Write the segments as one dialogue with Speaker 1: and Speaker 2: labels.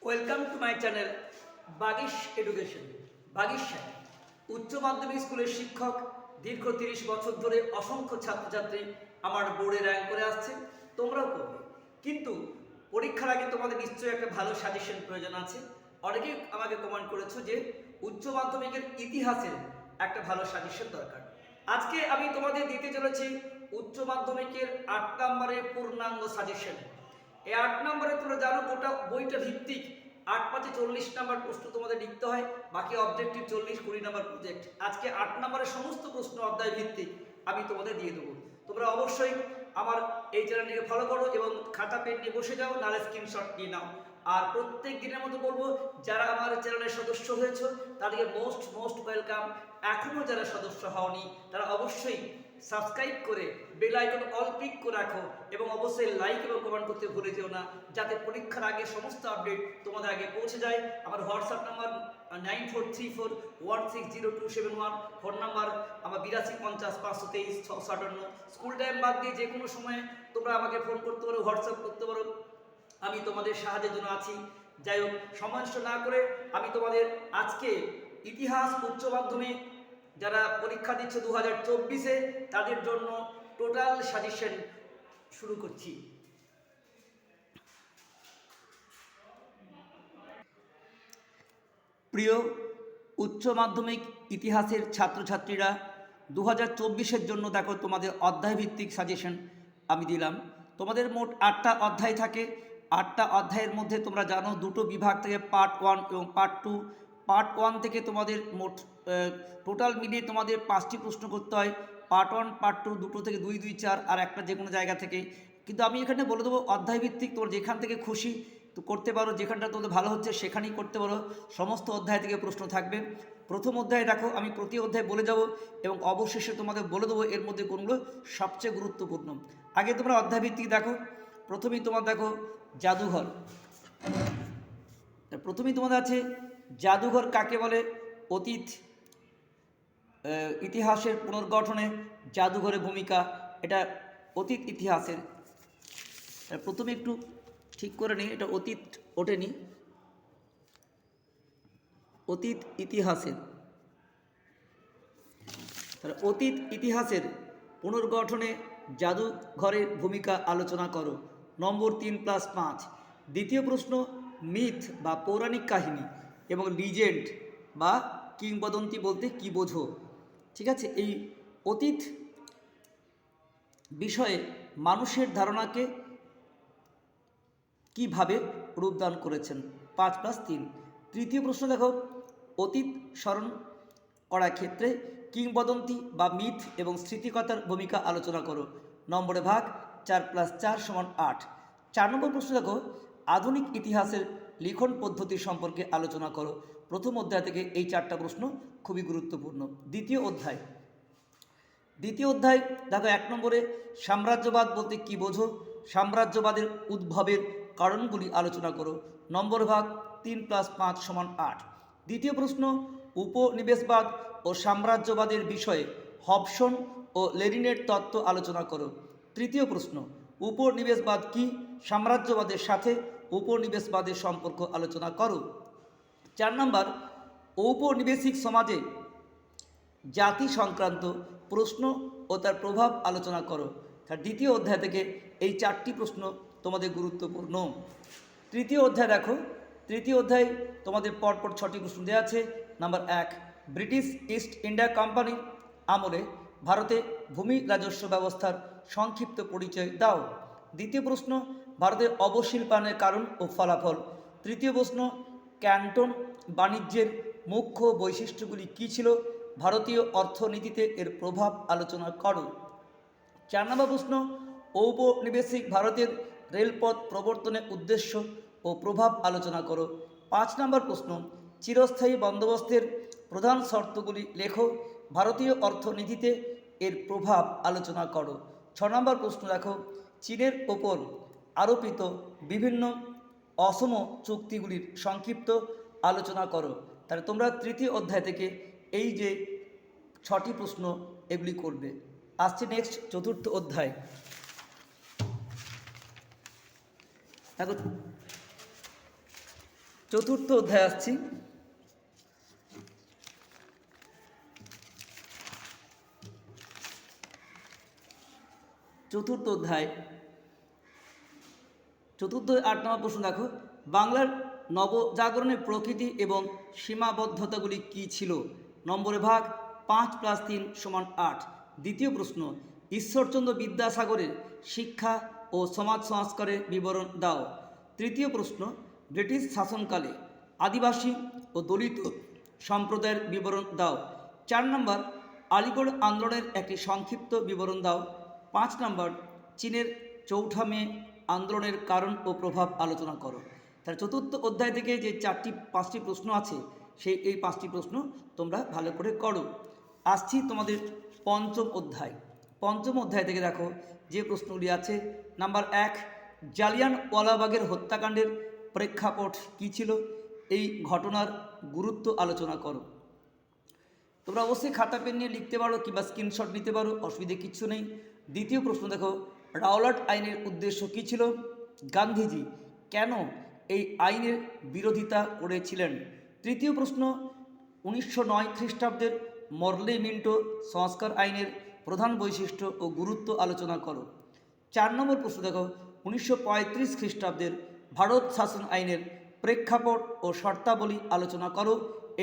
Speaker 1: Welcome to my channel Bagish education. Bagish উচ্চ মাধ্যমিক স্কুলের শিক্ষক, দীর্ঘ 30 বছর ধরে অসংখ্য ছাত্রছাত্রী আমার বোর্ডে র্যাঙ্ক করে আসছে, তোমরাও করবে। কিন্তু পরীক্ষার আগে তোমাদের নিশ্চয়ই একটা ভালো সাজেশন প্রয়োজন আছে। অনেকেই আমাকে কমেন্ট করেছো যে উচ্চ মাধ্যমিকের ইতিহাসের একটা ভালো সাজেশন দরকার। আজকে আমি তোমাদের দিতে চলেছি উচ্চ মাধ্যমিকের 8 নম্বরের পূর্ণাঙ্গ সাজেশন। এই 8 নম্বরে তোমরা জানো গোটা বইটা ভিত্তিক 8 × 5 = 40 নম্বর প্রশ্ন তোমাদের লিখতে হয়, বাকি অবজেক্টিভ 40-20 নম্বর প্রজেক্ট। আজকে 8 নম্বরের সমস্ত প্রশ্ন অধ্যায় ভিত্তিক আমি তোমাদের দিয়ে দেবো। তোমরা অবশ্যই আমার এই চ্যানেলটিকে ফলো করো এবং খাতা পেন নিয়ে বসে যাও, নাহলে স্ক্রিনশট নিয়ে নাও। আর প্রত্যেক দিনের মতো বলবো, যারা আমার চ্যানেলের সদস্য হয়েছে তাদেরকে মোস্ট ওয়েলকাম। এখনও যারা সদস্য হওনি তারা অবশ্যই সাবস্ক্রাইব করে বেল আইকন অল ক্লিক করে রাখো এবং অবশ্যই লাইক এবং কমেন্ট করতে ভুলে যেও না, যাতে পরীক্ষার আগে সমস্ত আপডেট তোমাদের আগে পৌঁছে যায়। আমার হোয়াটসঅ্যাপ নাম্বার 9434160271, ফোন নাম্বার আমার 8250-523-657। স্কুল টাইম বাদ দিয়ে যে কোনো সময়ে তোমরা আমাকে ফোন করতে পারো, হোয়াটসঅ্যাপ করতে পারো, আমি তোমাদের সাহায্যের জন্য আছি। যাই হোক, সময় নষ্ট না করে আমি তোমাদের আজকে ইতিহাস উচ্চ মাধ্যমিক যারা পরীক্ষা দিচ্ছে 2024-এ তাদের জন্য টোটাল সাজেশন শুরু করছি। প্রিয় উচ্চ মাধ্যমিক ইতিহাসের ছাত্রছাত্রীরা, 2024-এর জন্য দেখো তোমাদের অধ্যায় ভিত্তিক সাজেশন আমি দিলাম। তোমাদের মোট 8টা অধ্যায় থাকে। 8টা অধ্যায়ের মধ্যে তোমরা জানো দুটো বিভাগ থেকে পার্ট 1 এবং পার্ট 2। পার্ট 1 থেকে তোমাদের মোট টোটাল মিলিয়ে তোমাদের 5টি প্রশ্ন করতে হয়। পার্ট 1 পার্ট 2 দুটো থেকে 2, 2, 4 আর একটা যে কোনো জায়গা থেকে। কিন্তু আমি এখানে বলে দেবো অধ্যায় ভিত্তিক, তোমরা যেখান থেকে খুশি তো করতে পারো, যেখানটা তোমাদের ভালো হচ্ছে সেখানেই করতে পারো। সমস্ত অধ্যায় থেকে প্রশ্ন থাকবে। প্রথম অধ্যায় দেখো, আমি প্রতি অধ্যায় বলে যাব এবং অবশেষে তোমাদের বলে দেবো এর মধ্যে কোনগুলো সবচেয়ে গুরুত্বপূর্ণ। আগে তোমরা অধ্যায় ভিত্তিক দেখো। প্রথমেই তোমার দেখো জাদুঘর। প্রথমেই তোমাদের আছে জাদুঘর কাকে বলে। অতীত ইতিহাসের পুনর্গঠনে জাদুঘরের ভূমিকা, এটা অতীত ইতিহাসের। প্রথমে একটু ঠিক করে নিই, এটা অতীত ওঠেনি, অতীত ইতিহাসের। তাহলে অতীত ইতিহাসের পুনর্গঠনে জাদুঘরের ভূমিকা আলোচনা করো। নম্বর 3+5। দ্বিতীয় প্রশ্ন, মিথ বা পৌরাণিক কাহিনী এবং লিজেন্ড বা কিংবদন্তি বলতে কি বোঝো। ঠিক আছে, এই অতীত বিষয়ে মানুষের ধারণাকে কিভাবে রূপদান করেছেন। 5+3। তৃতীয় প্রশ্ন দেখো, অতীত স্মরণ করার ক্ষেত্রে কিংবদন্তি বা মিথ এবং স্মৃতিকথার ভূমিকা আলোচনা করো। নম্বরে ভাগ 4+4 = 8। 4 নম্বর প্রশ্ন দেখো, আধুনিক ইতিহাসের লিখন পদ্ধতি সম্পর্কে আলোচনা করো। প্রথম অধ্যায় থেকে এই 4টা প্রশ্ন খুবই গুরুত্বপূর্ণ। দ্বিতীয় অধ্যায় দেখো 1 নম্বরে সাম্রাজ্যবাদ বলতে কি বোঝো। সাম্রাজ্যবাদের উদ্ভবের কারণগুলি আলোচনা করো। নম্বর ভাগ 3+5 = 8। দ্বিতীয় প্রশ্ন, উপনিবেশবাদ ও সাম্রাজ্যবাদের বিষয়ে হবসন ও লেনিনের তত্ত্ব আলোচনা করো। তৃতীয় প্রশ্ন, উপনিবেশবাদ কি, সাম্রাজ্যবাদের সাথে উপনিবেশবাদের সম্পর্ক আলোচনা করো। 4 নম্বর, ঔপনিবেশিক সমাজে জাতি সংক্রান্ত প্রশ্ন ও তার প্রভাব আলোচনা করো। তার দ্বিতীয় অধ্যায় থেকে এই 4টি প্রশ্ন তোমাদের গুরুত্বপূর্ণ। তৃতীয় অধ্যায় দেখো, তৃতীয় অধ্যায় তোমাদের পরপর 6টি প্রশ্ন দেওয়া আছে। Number 1, British east India company আমলে ভারতে ভূমি রাজস্ব ব্যবস্থার সংক্ষিপ্ত পরিচয় দাও। দ্বিতীয় প্রশ্ন, ভারতের অবশিল্পায়নের কারণ ও ফলাফল। তৃতীয় প্রশ্ন, ক্যান্টন বাণিজ্যের মুখ্য বৈশিষ্ট্যগুলি কী ছিল, ভারতীয় অর্থনীতিতে এর প্রভাব আলোচনা করো। 4 নম্বর প্রশ্ন, ঔপনিবেশিক ভারতের রেলপথ প্রবর্তনের উদ্দেশ্য ও প্রভাব আলোচনা করো। 5 নম্বর প্রশ্ন, চিরস্থায়ী বন্দোবস্তের প্রধান শর্তগুলি লেখো, ভারতীয় অর্থনীতিতে এর প্রভাব আলোচনা করো। 6 নম্বর প্রশ্ন দেখো, চীনের ওপর আরোপিত বিভিন্ন অসম চুক্তিগুলির সংক্ষিপ্ত আলোচনা করো। তাহলে তোমরা তৃতীয় অধ্যায় থেকে এই যে 6টি প্রশ্ন এগুলি করবে। আসছে নেক্সট চতুর্থ অধ্যায়। দেখো চতুর্থ অধ্যায় আসছি। চতুর্থ 8 নম্বর প্রশ্ন দেখো, বাংলার নবজাগরণের প্রকৃতি এবং সীমাবদ্ধতাগুলি কী ছিল? নম্বরে ভাগ 5+3=8। দ্বিতীয় প্রশ্ন, ঈশ্বরচন্দ্র বিদ্যাসাগরের শিক্ষা ও সমাজ সংস্কারের বিবরণ দাও। তৃতীয় প্রশ্ন, ব্রিটিশ শাসনকালে আদিবাসী ও দলিত সম্প্রদায়ের বিবরণ দাও। 4 নম্বর, আলিগড় আন্দোলনের একটি সংক্ষিপ্ত বিবরণ দাও। 5 নম্বর, চীনের চৌঠা মে আন্দোলনের কারণ ও প্রভাব আলোচনা করো। তার চতুর্থ অধ্যায় থেকে যে 5টি প্রশ্ন আছে এই 5টি প্রশ্ন তোমরা ভালো করে করো। আসছি তোমাদের পঞ্চম অধ্যায় থেকে দেখো যে প্রশ্নগুলি আছে। নাম্বার 1, জালিয়ানওয়ালাবাগের হত্যাকাণ্ডের প্রেক্ষাপট কী ছিল? এই ঘটনার গুরুত্ব আলোচনা করো। তোমরা অবশ্যই খাতা পেন নিয়ে লিখতে পারো কিংবা স্ক্রিনশট নিতে পারো, অসুবিধে কিচ্ছু নেই। দ্বিতীয় প্রশ্ন দেখো, রাওলাট আইনের উদ্দেশ্য কী ছিল? গান্ধীজি কেন এই আইনের বিরোধিতা করেছিলেন? তৃতীয় প্রশ্ন, 1909 খ্রিস্টাব্দের মরলে মিন্টো সংস্কার আইনের প্রধান বৈশিষ্ট্য ও গুরুত্ব আলোচনা করো। 4 নম্বর প্রশ্ন দেখো, 1935 খ্রিস্টাব্দের ভারত শাসন আইনের প্রেক্ষাপট ও শর্তাবলী আলোচনা করো।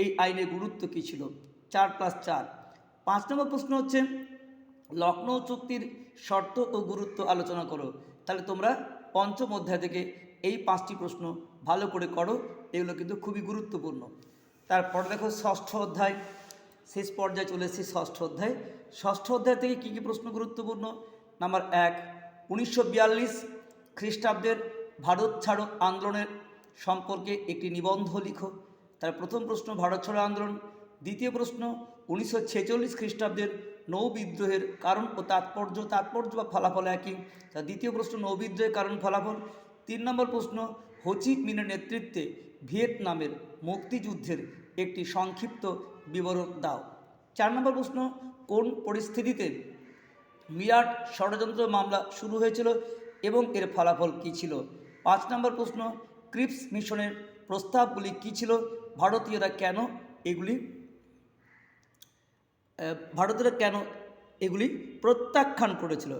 Speaker 1: এই আইনের গুরুত্ব কী ছিল? 4+4। 5 নম্বর প্রশ্ন হচ্ছে, লখনৌ চুক্তির শর্ত ও গুরুত্ব আলোচনা করো। তাহলে তোমরা পঞ্চম অধ্যায় থেকে এই 5টি প্রশ্ন ভালো করে করো, এগুলো কিন্তু খুবই গুরুত্বপূর্ণ। তারপর দেখো ষষ্ঠ অধ্যায়, শেষ পর্যায়ে চলে এসেছি ষষ্ঠ অধ্যায়। ষষ্ঠ অধ্যায় থেকে কী কী প্রশ্ন গুরুত্বপূর্ণ? নাম্বার 1, 1942 খ্রিস্টাব্দের ভারত ছাড়ো আন্দোলনের সম্পর্কে একটি নিবন্ধ লিখো। তার প্রথম প্রশ্ন ভারত ছাড়ো আন্দোলন। দ্বিতীয় প্রশ্ন, 1946 খ্রিস্টাব্দের নৌ বিদ্রোহের কারণ ও তাৎপর্য বা ফলাফল একই। তার দ্বিতীয় প্রশ্ন, নৌ বিদ্রোহের কারণ ফলাফল। 3 নম্বর প্রশ্ন, হো চি মিনের নেতৃত্বে ভিয়েতনামের মুক্তিযুদ্ধের একটি সংক্ষিপ্ত বিবরণ দাও। 4 নম্বর প্রশ্ন, কোন পরিস্থিতিতে মিরাট ষড়যন্ত্র মামলা শুরু হয়েছিল এবং এর ফলাফল কী ছিল? 5 নম্বর প্রশ্ন, ক্রিপস মিশনের প্রস্তাবগুলি কী ছিল? ভারতীয়রা কেন এগুলি প্রত্যাখ্যান করেছিল?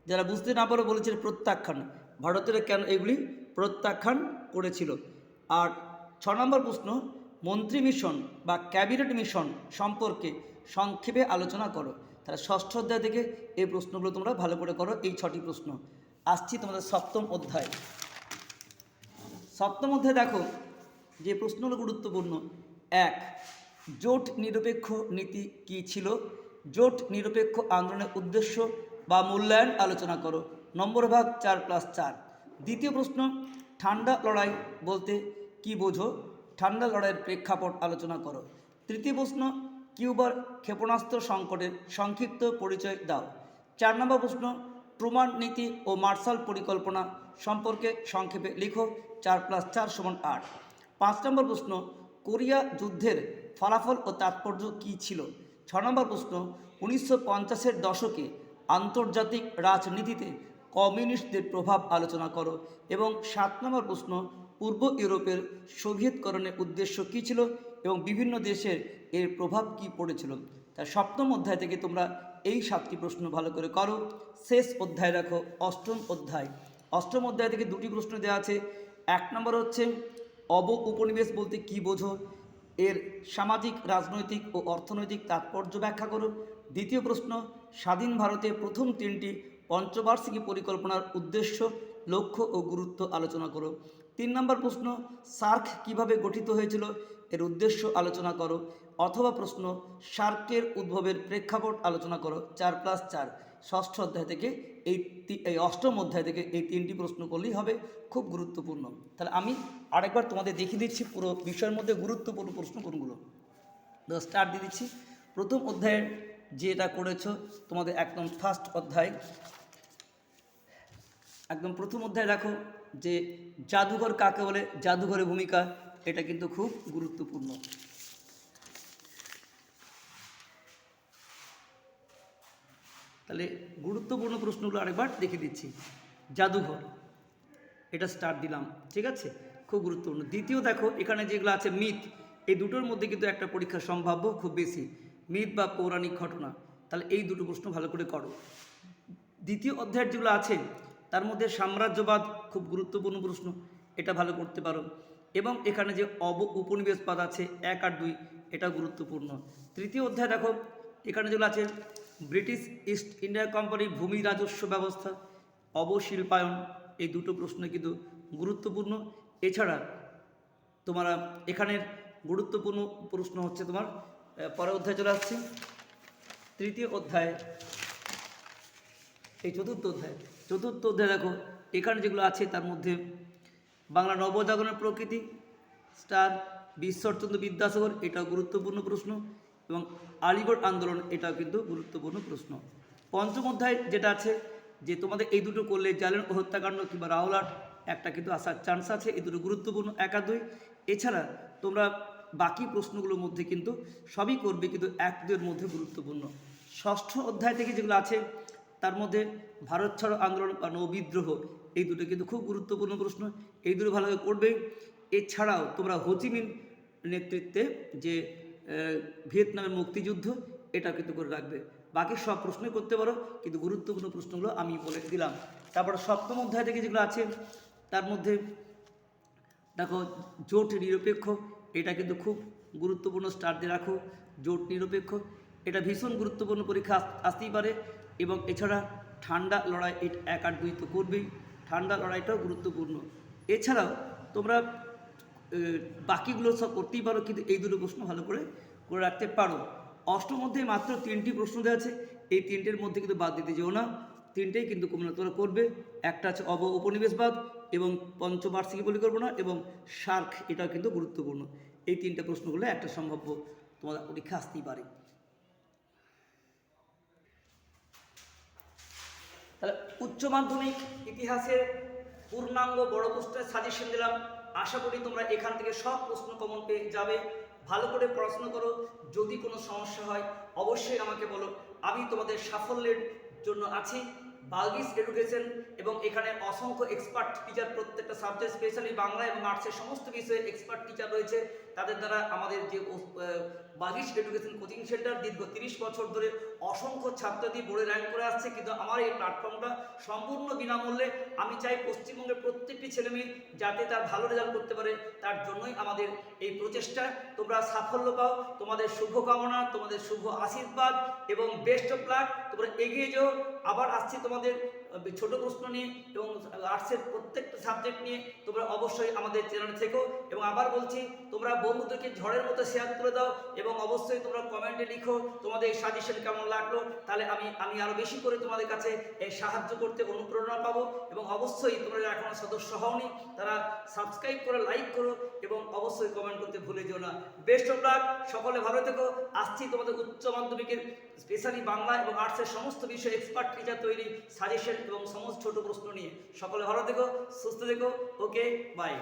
Speaker 1: যারা বুঝতে না পারে বলেছিল প্রত্যাখ্যান, ভারতীয়রা কেন এগুলি প্রত্যাখ্যান করেছিল? আর 6 নম্বর প্রশ্ন, মন্ত্রী মিশন বা ক্যাবিনেট মিশন সম্পর্কে সংক্ষেপে আলোচনা করো। তাহলে ষষ্ঠ অধ্যায় থেকে এই প্রশ্নগুলো তোমরা ভালো করে করো, এই 6টি প্রশ্ন। আসছি তোমাদের সপ্তম অধ্যায়। সপ্তম অধ্যায় দেখো যে প্রশ্নগুলো গুরুত্বপূর্ণ। 1, জোট নিরপেক্ষ নীতি কী ছিল? জোট নিরপেক্ষ আন্দোলনের উদ্দেশ্য বা মূল্যায়ন আলোচনা করো। নম্বর ভাগ 4+4। দ্বিতীয় প্রশ্ন, ঠান্ডা লড়াই বলতে কী বোঝো? ঠান্ডা লড়াইয়ের প্রেক্ষাপট আলোচনা করো। তৃতীয় প্রশ্ন, কিউবার ক্ষেপণাস্ত্র সংকটের সংক্ষিপ্ত পরিচয় দাও। 4 নম্বর প্রশ্ন, ট্রুমান নীতি ও মার্শাল পরিকল্পনা সম্পর্কে সংক্ষেপে লিখো। 4+4=8। 5 নম্বর প্রশ্ন, কোরিয়া যুদ্ধের ফলাফল ও তাৎপর্য কী ছিল? 6 নম্বর প্রশ্ন, 1950-এর দশকে আন্তর্জাতিক রাজনীতিতে কমিউনিস্টদের প্রভাব আলোচনা করো। এবং 7 নম্বর প্রশ্ন, পূর্ব ইউরোপের সোভিয়েতকরণের উদ্দেশ্য কী ছিল এবং বিভিন্ন দেশের এর প্রভাব কী পড়েছিল? তাই সপ্তম অধ্যায় থেকে তোমরা এই 7টি প্রশ্ন ভালো করে করো। শেষ অধ্যায় দেখো অষ্টম অধ্যায়। অষ্টম অধ্যায় থেকে 2টি প্রশ্ন দেওয়া আছে। 1 নম্বর হচ্ছে, উপনিবেশ বলতে কী বোঝো? এর সামাজিক, রাজনৈতিক ও অর্থনৈতিক তাৎপর্য ব্যাখ্যা করো। দ্বিতীয় প্রশ্ন, স্বাধীন ভারতের প্রথম 3টি পঞ্চবার্ষিকী পরিকল্পনার উদ্দেশ্য, লক্ষ্য ও গুরুত্ব আলোচনা করো। 3 নম্বর প্রশ্ন, সার্ক কিভাবে গঠিত হয়েছিল? এর উদ্দেশ্য আলোচনা করো। অথবা প্রশ্ন, সার্কের উদ্ভবের প্রেক্ষাপট আলোচনা করো। 4+4। ষষ্ঠ অধ্যায় থেকে এই অষ্টম অধ্যায় থেকে এই 3টি প্রশ্ন করলেই হবে, খুব গুরুত্বপূর্ণ। তাহলে আমি আরেকবার তোমাদের দেখিয়ে দিচ্ছি পুরো বিষয়ের মধ্যে গুরুত্বপূর্ণ প্রশ্ন কোনগুলো। স্টার্ট দিয়ে দিচ্ছি। প্রথম অধ্যায়ের যেটা করেছো তোমাদের একদম ফার্স্ট অধ্যায়, একদম প্রথম অধ্যায় দেখো যে জাদুঘর কাকে বলে, জাদুঘরের ভূমিকা, এটা কিন্তু খুব গুরুত্বপূর্ণ। তাহলে গুরুত্বপূর্ণ প্রশ্নগুলো আরেকবার দেখিয়ে দিচ্ছি। জাদুঘর, এটা স্টার্ট দিলাম, ঠিক আছে? খুব গুরুত্বপূর্ণ। দ্বিতীয় দেখো এখানে যেগুলো আছে মিথ, এই দুটোর মধ্যে কিন্তু একটা পরীক্ষা সম্ভাব্য খুব বেশি, মিথ বা পৌরাণিক ঘটনা। তাহলে এই দুটো প্রশ্ন ভালো করে করো। দ্বিতীয় অধ্যায়ের যেগুলো আছে তার মধ্যে সাম্রাজ্যবাদ খুব গুরুত্বপূর্ণ প্রশ্ন, এটা ভালো করতে পারো। এবং এখানে যে উপনিবেশবাদ আছে 1 আর 2, এটা গুরুত্বপূর্ণ। তৃতীয় অধ্যায় দেখো এখানে যেগুলো আছে ব্রিটিশ ইস্ট ইন্ডিয়া কোম্পানির ভূমি রাজস্ব ব্যবস্থা, অবশিল্পায়ন, এই দুটো প্রশ্ন কিন্তু গুরুত্বপূর্ণ। এছাড়া তোমরা এখানের গুরুত্বপূর্ণ প্রশ্ন হচ্ছে তোমার পরের অধ্যায় চলে আসছে, তৃতীয় অধ্যায়, এই চতুর্থ অধ্যায় দেখো এখানে যেগুলো আছে তার মধ্যে বাংলা নবজাগরণের প্রকৃতি, স্টার, ঈশ্বরচন্দ্র বিদ্যাসাগর, এটাও গুরুত্বপূর্ণ প্রশ্ন, এবং আলিগড় আন্দোলন, এটাও কিন্তু গুরুত্বপূর্ণ প্রশ্ন। পঞ্চম অধ্যায় যেটা আছে যে তোমাদের এই দুটো করলে জালিয়ান হত্যাকাণ্ড কিংবা রাওলাট একটা কিন্তু আসার চান্স আছে, এই দুটো গুরুত্বপূর্ণ 1 আর 2। এছাড়া তোমরা বাকি প্রশ্নগুলোর মধ্যে কিন্তু সবই করবে, কিন্তু 1, 2 এর মধ্যে গুরুত্বপূর্ণ। ষষ্ঠ অধ্যায় থেকে যেগুলো আছে তার মধ্যে ভারত ছাড়ো আন্দোলন বা নৌবিদ্রোহ, এই দুটো কিন্তু খুব গুরুত্বপূর্ণ প্রশ্ন, এই দুটো ভালোভাবে করবে। এছাড়াও তোমরা হোচিমিন নেতৃত্বে যে ভিয়েতনামের মুক্তিযুদ্ধ, এটা কিন্তু করে রাখবে। বাকি সব প্রশ্নই করতে পারো, কিন্তু গুরুত্বপূর্ণ প্রশ্নগুলো আমি বলে দিলাম। তারপর সপ্তম অধ্যায় থেকে যেগুলো আছে তার মধ্যে দেখো জোট নিরপেক্ষ, এটা কিন্তু খুব গুরুত্বপূর্ণ, স্টার দিয়ে রাখো। জোট নিরপেক্ষ এটা ভীষণ গুরুত্বপূর্ণ, পরীক্ষা আসতেই পারে। এবং এছাড়া ঠান্ডা লড়াই, 1 আর 2 তো করবেই, ঠান্ডা লড়াইটাও গুরুত্বপূর্ণ। এছাড়াও তোমরা বাকিগুলো সব করতেই পারো, কিন্তু এই দুটো প্রশ্ন ভালো করে রাখতে পারো। অষ্টম অধ্যায়ে মাত্র 3টি প্রশ্ন দেওয়া আছে, এই 3টের মধ্যে কিন্তু বাদ দিতে যেও না, 3টেই কিন্তু তোমরা করবে। একটা আছে উপনিবেশবাদ এবং পঞ্চবার্ষিকী পরিকল্পনা এবং সার্ক, এটাও কিন্তু গুরুত্বপূর্ণ। এই 3টে প্রশ্নগুলো একটা সম্ভাব্য তোমাদের পরীক্ষা আসতেই পারে। তাহলে উচ্চ মাধ্যমিক ইতিহাসের পূর্ণাঙ্গ বড় প্রশ্নের সাজেশন দিলাম, আশা করি তোমরা এখান থেকে সব প্রশ্ন কমন পেয়ে যাবে। ভালো করে পড়াশোনা করো, যদি কোনো সমস্যা হয় অবশ্যই আমাকে বলো, আমি তোমাদের সাফল্যের জন্য আছি। বার্গিস এডুকেশন, এবং এখানে অসংখ্য এক্সপার্ট টিচার, প্রত্যেকটা সাবজেক্ট স্পেশালি বাংলা এবং আর্টসের সমস্ত বিষয়ে এক্সপার্ট টিচার রয়েছে। তাদের দ্বারা আমাদের যে বার্গিস এডুকেশন কোচিং সেন্টার দীর্ঘ 30 বছর ধরে অসংখ্য ছাত্রছাত্রী বোর্ডে র্যাঙ্ক করে আসছে, কিন্তু আমার এই প্ল্যাটফর্মটা সম্পূর্ণ বিনামূল্যে। আমি চাই পশ্চিমবঙ্গের প্রত্যেকটি ছেলেমেয়ে যাতে তার ভালো রেজাল্ট করতে পারে, তার জন্যই আমাদের এই প্রচেষ্টা। তোমরা সাফল্য পাও, তোমাদের শুভকামনা, তোমাদের শুভ আশীর্বাদ এবং বেস্ট অফ লাক। তোমরা এগিয়ে যাও। আবার আসছি তোমাদের ছোট প্রশ্ন নিয়ে এবং আর্টসের প্রত্যেকটা সাবজেক্ট নিয়ে। তোমরা অবশ্যই আমাদের চ্যানেলে থেকো, এবং আবার বলছি তোমরা বন্ধুদেরকে ঝড়ের মতো শেয়ার করে দাও, এবং অবশ্যই তোমরা কমেন্টে লিখো তোমাদের এই সাজেশন কেমন লাগলো। তাহলে আমি আরও বেশি করে তোমাদের কাছে এই সাহায্য করতে অনুপ্রেরণা পাবো। এবং অবশ্যই তোমরা যারা এখনো সদস্য হওনি তারা সাবস্ক্রাইব করে লাইক করো, এবং অবশ্যই কমেন্ট করতে ভুলে যেও না। বেস্ট অফ লাক, সকলে ভালো থেকো। আসছি তোমাদের উচ্চ মাধ্যমিকের স্পেশালি বাংলা এবং আর্টসের সমস্ত বিষয়ে এক্সপার্ট টিচার তৈরি সাজেশন এবং সমস্ত ছোট প্রশ্ন নিয়ে। সকলে ভালো থেকো, সুস্থ থেকো। ওকে, বাই।